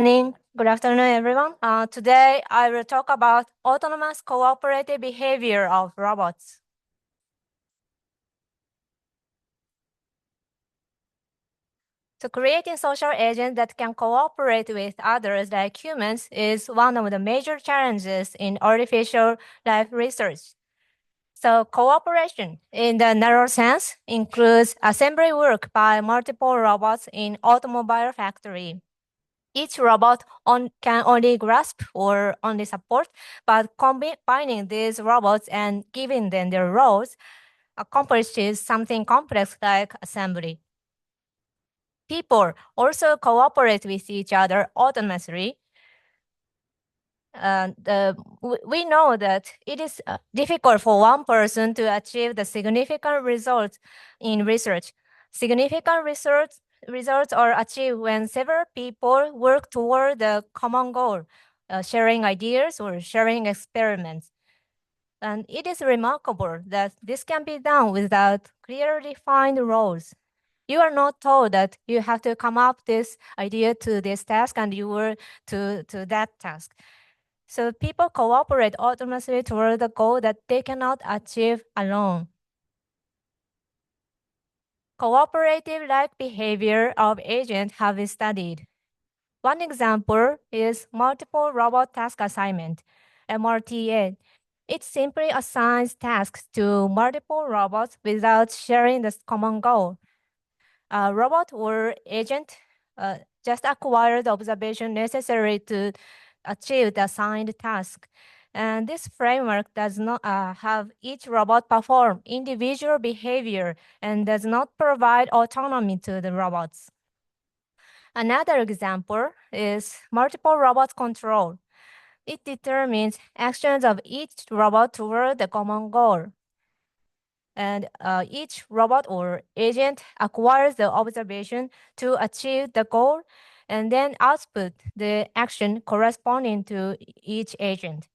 Good afternoon, everyone. Today, I will talk about autonomous cooperative behavior of robots. So creating social agents that can cooperate with others like humans is one of the major challenges in artificial life research. So cooperation, in the narrow sense, includes assembly work by multiple robots in automobile factory. Each robot can only grasp or only support, but combining these robots and giving them their roles accomplishes something complex like assembly. People also cooperate with each other autonomously. We know that it is difficult for one person to achieve the significant results in research. Significant results are achieved when several people work toward the common goal, sharing ideas or sharing experiments. And it is remarkable that this can be done without clearly defined roles. You are not told that you have to come up this idea to this task and you were to that task. So people cooperate autonomously toward the goal that they cannot achieve alone. Cooperative-like behavior of agents have been studied. One example is multiple robot task assignment, MRTA. It simply assigns tasks to multiple robots without sharing the common goal. A robot or agent just acquire the observation necessary to achieve the assigned task. And this framework does not have each robot perform individual behavior and does not provide autonomy to the robots. Another example is multiple robot control. It determines actions of each robot toward the common goal. And each robot or agent acquires the observation to achieve the goal and then output the action corresponding to each agent.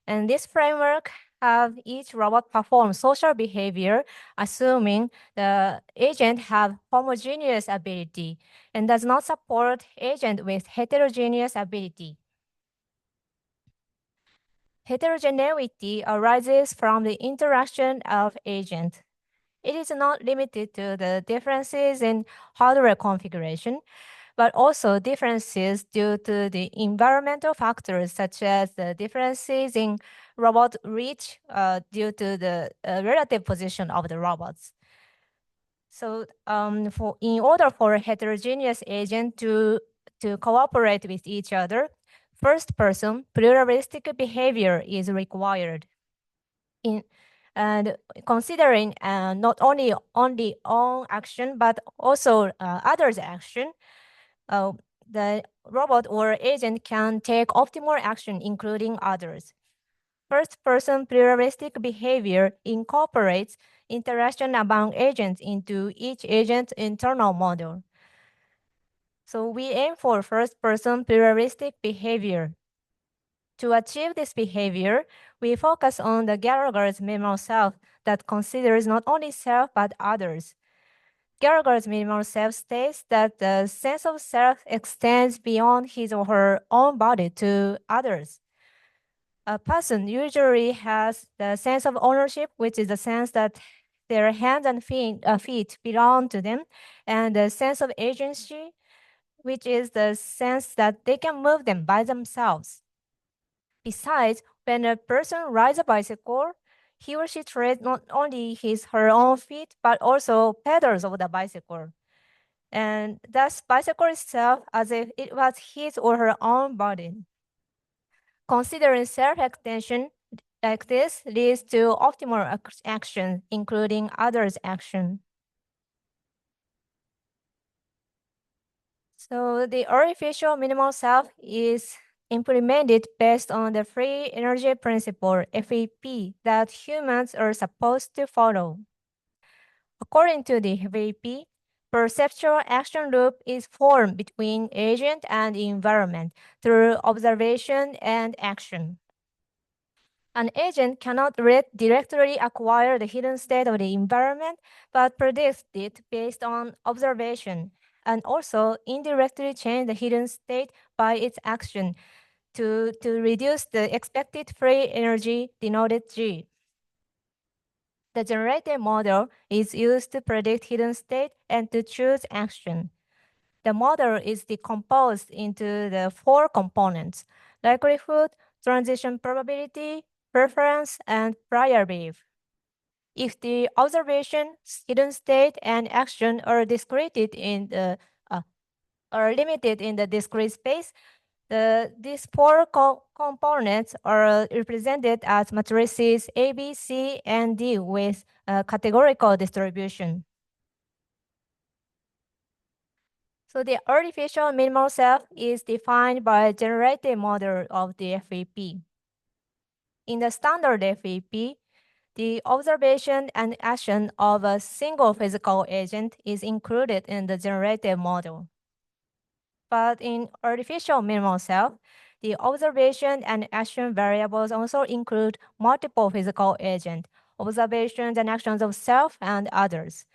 And this framework have each robot perform social behavior, assuming the agent have homogeneous ability and does not support agent with heterogeneous ability. Heterogeneity arises from the interaction of agents. It is not limited to the differences in hardware configuration, but also differences due to the environmental factors such as the differences in robot reach due to the relative position of the robots. So in order for a heterogeneous agent to cooperate with each other, first person pluralistic behavior is required. And considering not only own action, but also others' action, the robot or agent can take optimal action, including others. First-person pluralistic behavior incorporates interaction among agents into each agent's internal model. So we aim for first-person pluralistic behavior. To achieve this behavior, we focus on the Gallagher's minimal self that considers not only self but others. Gallagher's minimal self states that the sense of self extends beyond his or her own body to others. A person usually has the sense of ownership, which is the sense that their hands and feet belong to them, and the sense of agency, which is the sense that they can move them by themselves. Besides, when a person rides a bicycle, he or she treads not only her own feet, but also pedals of the bicycle. And thus bicycle itself as if it was his or her own body. Considering self-extension like this leads to optimal action, including others' action. So the artificial minimal self is implemented based on the free energy principle, FEP, that humans are supposed to follow. According to the FEP, perceptual action loop is formed between agent and environment through observation and action. An agent cannot directly acquire the hidden state of the environment, but predicts it based on observation. and also indirectly change the hidden state by its action to reduce the expected free energy denoted G. The generated model is used to predict hidden state and to choose action. The model is decomposed into the four components: likelihood, transition probability, preference, and prior belief. If the observation, hidden state, and action are uh, are limited in the discrete space, these four components are represented as matrices A, B, C, and D with a categorical distribution. So the artificial minimal self is defined by a generated model of the FEP. In the standard FEP, the observation and action of a single physical agent is included in the generated model. But in artificial minimal self, the observation and action variables also include multiple physical agents, observations and actions of self and others.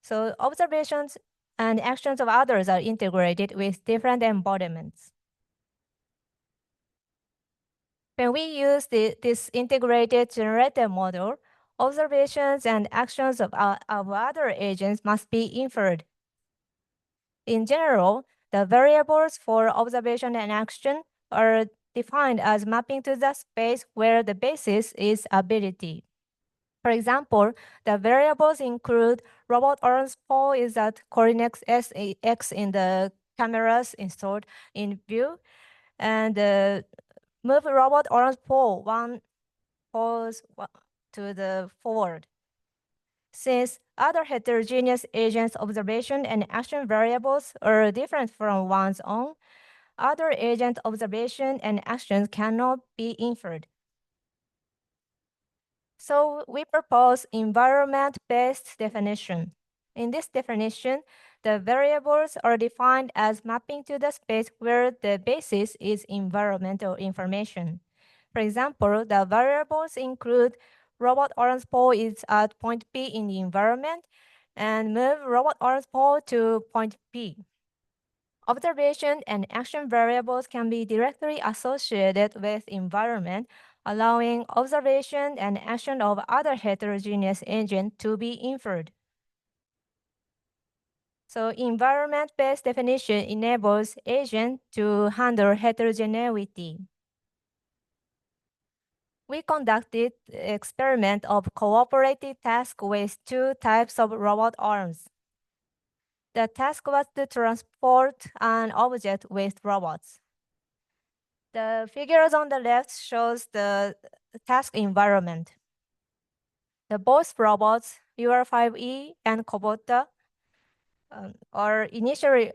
So observations and actions of others are integrated with different embodiments. When we use this integrated generated model, observations and actions of other agents must be inferred. In general, the variables for observation and action are defined as mapping to the space where the basis is ability. For example, the variables include robot arms pole is at coordinates x in the cameras installed in view, and move robot arms pole one pose to the forward. Since other heterogeneous agents' observation and action variables are different from one's own, other agent observation and actions cannot be inferred. So we propose environment-based definition. In this definition, the variables are defined as mapping to the space where the basis is environmental information. For example, the variables include robot arms pole is at point P in the environment and move robot arms pole to point P. Observation and action variables can be directly associated with environment, allowing observation and action of other heterogeneous agents to be inferred. So environment-based definition enables agents to handle heterogeneity. We conducted experiment of cooperative task with two types of robot arms. The task was to transport an object with robots. The figures on the left shows the task environment. The both robots, UR5E and Kubota, are initially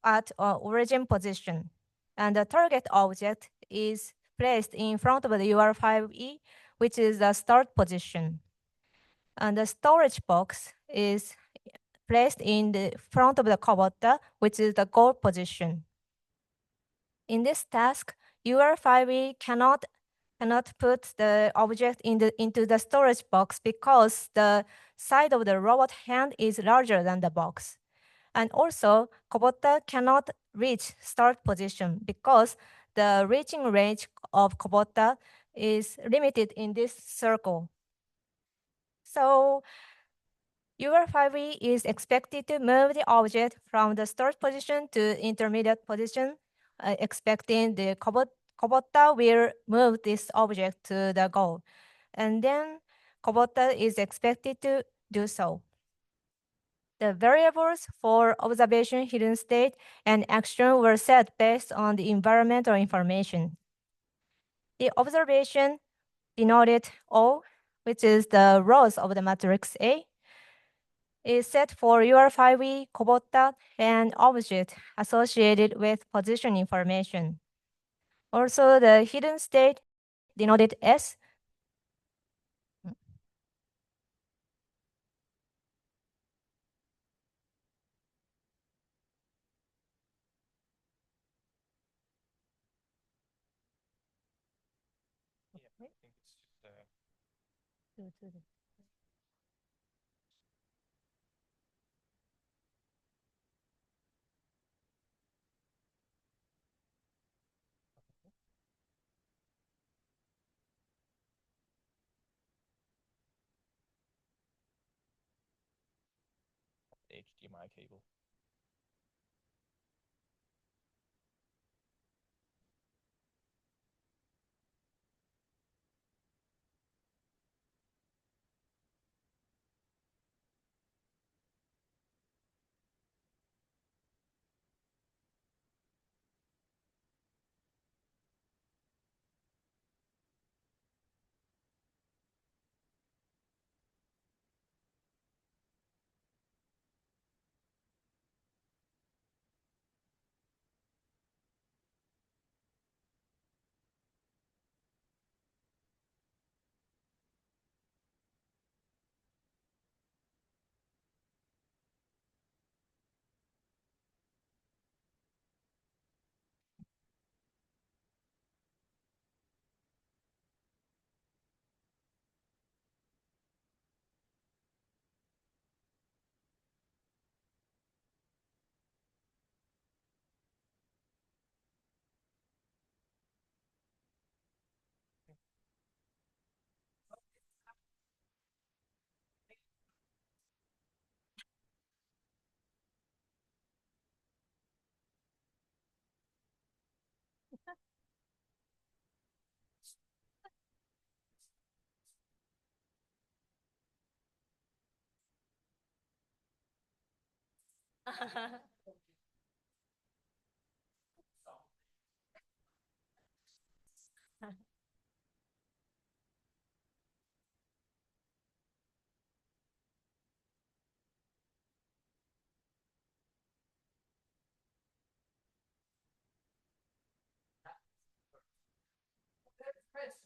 at origin position, and the target object is placed in front of the UR5E, which is the start position. And the storage box is placed in the front of the Kubota, which is the goal position. In this task, UR5E cannot put the object into the storage box because the side of the robot hand is larger than the box. And also, Kubota cannot reach start position because the reaching range of Kubota is limited in this circle. So UR5E is expected to move the object from the start position to intermediate position, expecting the Kubota will move this object to the goal. And then Kubota is expected to do so. The variables for observation, hidden state, and action were set based on the environmental information. The observation denoted O, which is the rows of the matrix A, is set for UR5E, Kubota, and object associated with position information. Also, the hidden state denoted S. HDMI cable.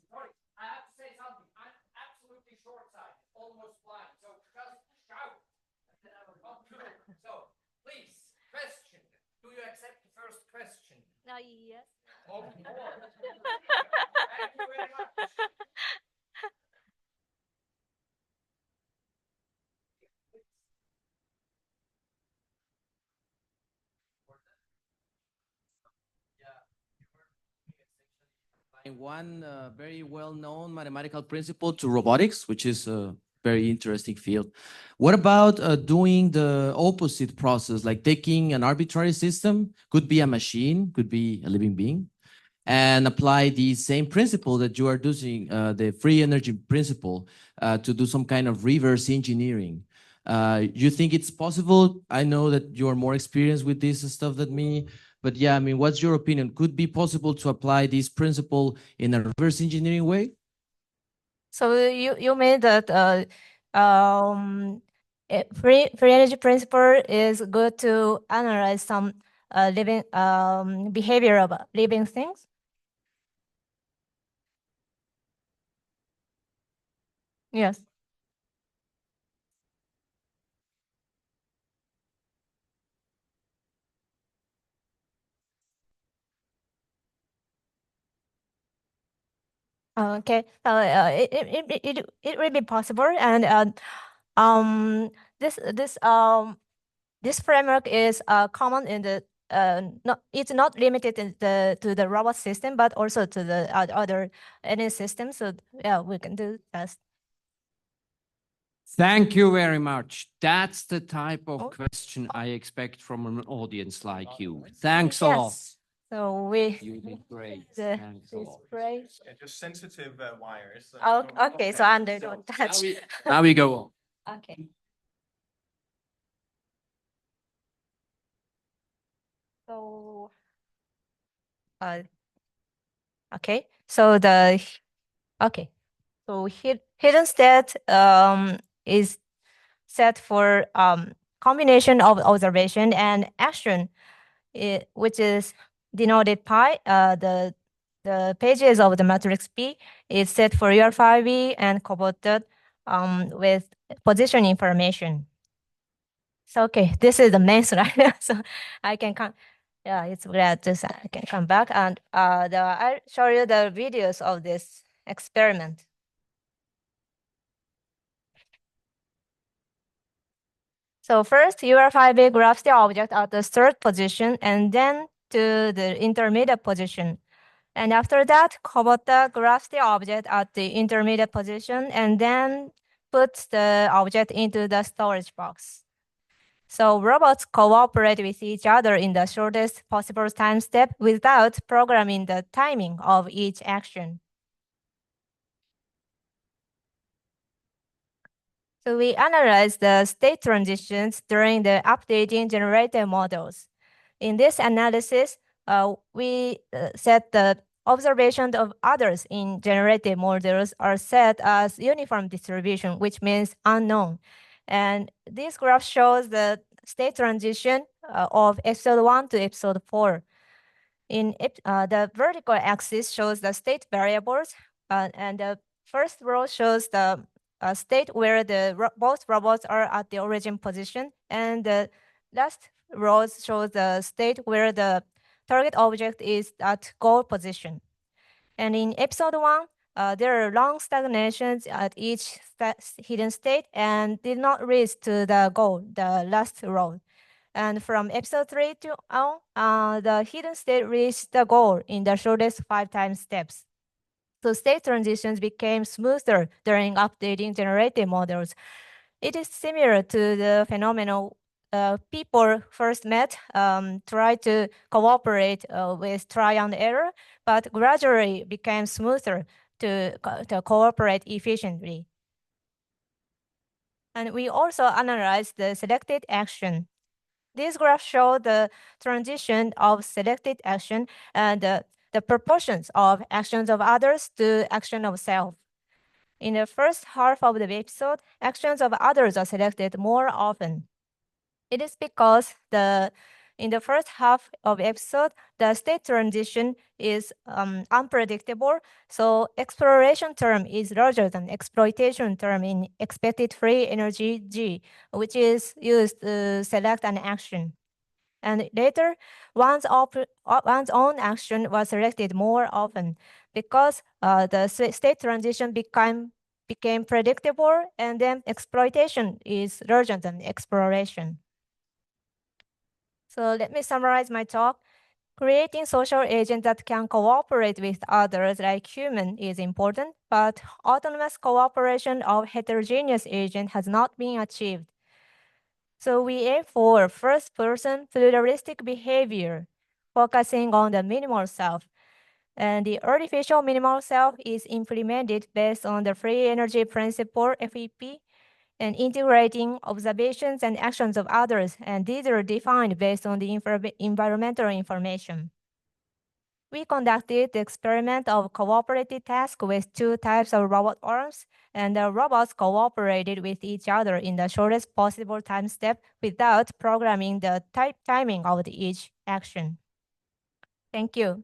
Sorry, I have to say something. I'm absolutely short-sighted, almost blind. So just shout, and then I will come through. So please, question. Do you accept the first question? Yes. Of course. Thank you very much. One very well-known mathematical principle to robotics, which is a very interesting field. What about doing the opposite process, like taking an arbitrary system, could be a machine, could be a living being, and apply the same principle that you are doing, the free energy principle, to do some kind of reverse engineering? You think it's possible? I know that you're more experienced with this stuff than me, but yeah, I mean, what's your opinion? Could be possible to apply this principle in a reverse engineering way? So you mean that free energy principle is good to analyze some living behavior of living things? Yes. Okay. It will be possible, and um this framework is common in the not it's not limited in to the robot system, but also to the other any system. So yeah, we can do that. Thank you very much. That's the type of Oh. question I expect from an audience like you. Thanks a lot. Yes. So we You did great. the Thanks a lot. spray. Yeah, just sensitive wires. Oh, okay. So under So don't touch. Now we go on. Okay. So okay. So the okay. So hidden state is set for combination of observation and action, which is denoted by the pages of the matrix P is set for UR5E and converted with position information. So okay, this is the main slide. So I can come. Yeah, it's glad to say I can come back and I'll show you the videos of this experiment. So first, UR5A graphs the object at the third position and then to the intermediate position. And after that, Kubota graphs the object at the intermediate position and then puts the object into the storage box. So robots cooperate with each other in the shortest possible time step without programming the timing of each action. So we analyze the state transitions during the updating generator models. In this analysis, we set the observations of others in generative models are set as uniform distribution, which means unknown. And this graph shows the state transition of episode 1 to episode 4. The vertical axis shows the state variables, and the first row shows the state where both robots are at the origin position, and the last row shows the state where the target object is at goal position. And in episode 1, there are long stagnations at each hidden state and did not reach to the goal, the last row. And from episode 3 to on, the hidden state reached the goal in the shortest 5 time steps. So state transitions became smoother during updating generative models. It is similar to the phenomenon people first met, try to cooperate with try and error, but gradually became smoother to cooperate efficiently. And we also analyzed the selected action. This graph shows the transition of selected action and the proportions of actions of others to action of self. In the first half of the episode, actions of others are selected more often. It is because in the first half of episode, the state transition is unpredictable, so exploration term is larger than exploitation term in expected free energy G, which is used to select an action. And later, one's own action was selected more often because the state transition became predictable, and then exploitation is larger than exploration. So let me summarize my talk. Creating social agents that can cooperate with others like human is important, but autonomous cooperation of heterogeneous agents has not been achieved. So we aim for first-person pluralistic behavior, focusing on the minimal self. And the artificial minimal self is implemented based on the free energy principle, FEP, and integrating observations and actions of others, and these are defined based on the environmental information. We conducted the experiment of cooperative tasks with 2 types of robot arms, and the robots cooperated with each other in the shortest possible time step without programming the timing of each action. Thank you.